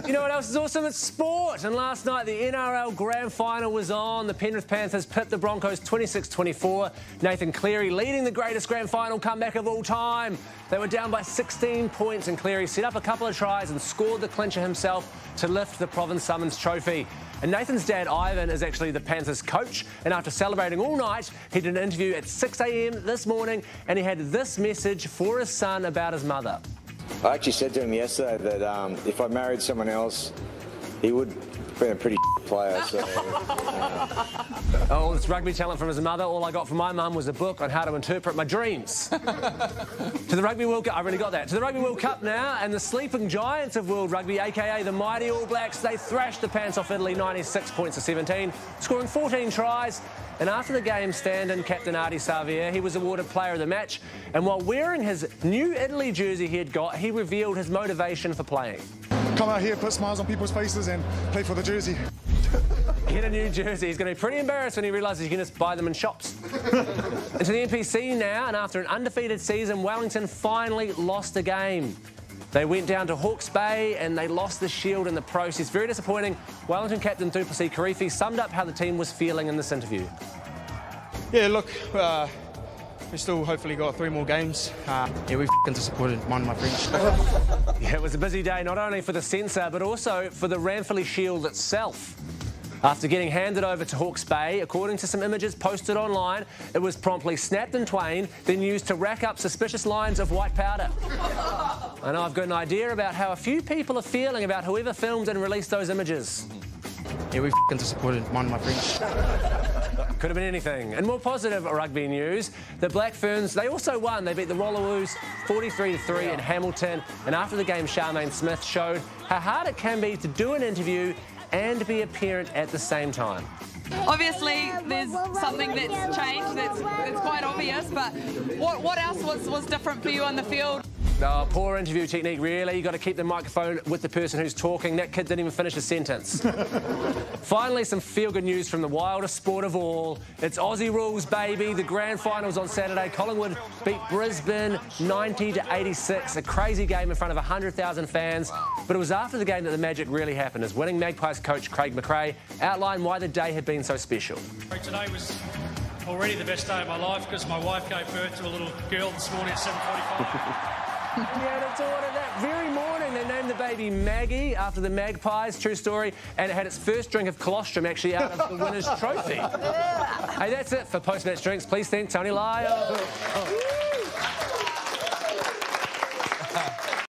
You know what else is awesome? It's sport. And last night, the NRL Grand Final was on. The Penrith Panthers pipped the Broncos 26-24. Nathan Cleary leading the greatest Grand Final comeback of all time. They were down by 16 points and Cleary set up a couple of tries and scored the clincher himself to lift the Province Summons trophy. And Nathan's dad, Ivan, is actually the Panthers coach. And after celebrating all night, he did an interview at 6 a.m. this morning and he had this message for his son about his mother. I actually said to him yesterday that if I married someone else, he would have been a pretty player. So, Oh, this rugby talent from his mother. All I got from my mum was a book on how to interpret my dreams. To the Rugby World Cup, I really got that. To the Rugby World Cup now, and the sleeping giants of world rugby, a.k.a. the mighty All Blacks, they thrashed the pants off Italy 96 points to 17, scoring 14 tries. And after the game, stand-in captain Ardie Savea, he was awarded player of the match. And while wearing his new Italy jersey he had got, he revealed his motivation for playing. Come out here, put smiles on people's faces and play for the jersey. Get a new jersey. He's going to be pretty embarrassed when he realises he can just buy them in shops. Into the NPC now, and after an undefeated season, Wellington finally lost a game. They went down to Hawke's Bay and they lost the Shield in the process. Very disappointing. Wellington captain Du Plessis-Kirifi summed up how the team was feeling in this interview. Yeah, look, we still hopefully got 3 more games. Yeah, we f***ing disappointed, mind my French. Yeah, it was a busy day, not only for the censor, but also for the Ranfurly Shield itself. After getting handed over to Hawke's Bay, according to some images posted online, it was promptly snapped in twain, then used to rack up suspicious lines of white powder. I know I've got an idea about how a few people are feeling about whoever filmed and released those images. Yeah, we f***ing disappointed, mind my French. Could have been anything. And more positive rugby news, the Black Ferns, they also won. They beat the Wallaroos 43-3 in Hamilton. And after the game, Charmaine Smith showed how hard it can be to do an interview and be a parent at the same time. Obviously, there's something that's changed that's quite obvious, but what else was different for you on the field? Oh, poor interview technique, really. You've got to keep the microphone with the person who's talking. That kid didn't even finish a sentence. Finally, some feel-good news from the wildest sport of all. It's Aussie rules, baby. The grand finals on Saturday. Collingwood beat Brisbane 90-86. A crazy game in front of 100,000 fans. But it was after the game that the magic really happened, as winning Magpies coach Craig McRae outlined why the day had been so special. Today was already the best day of my life because my wife gave birth to a little girl this morning at 7:45. Yeah, that's all that very morning. They named the baby Maggie after the Magpies, true story, and it had its first drink of colostrum actually out of the winner's trophy. Hey, that's it for post-match drinks. Please thank Tony Lyle.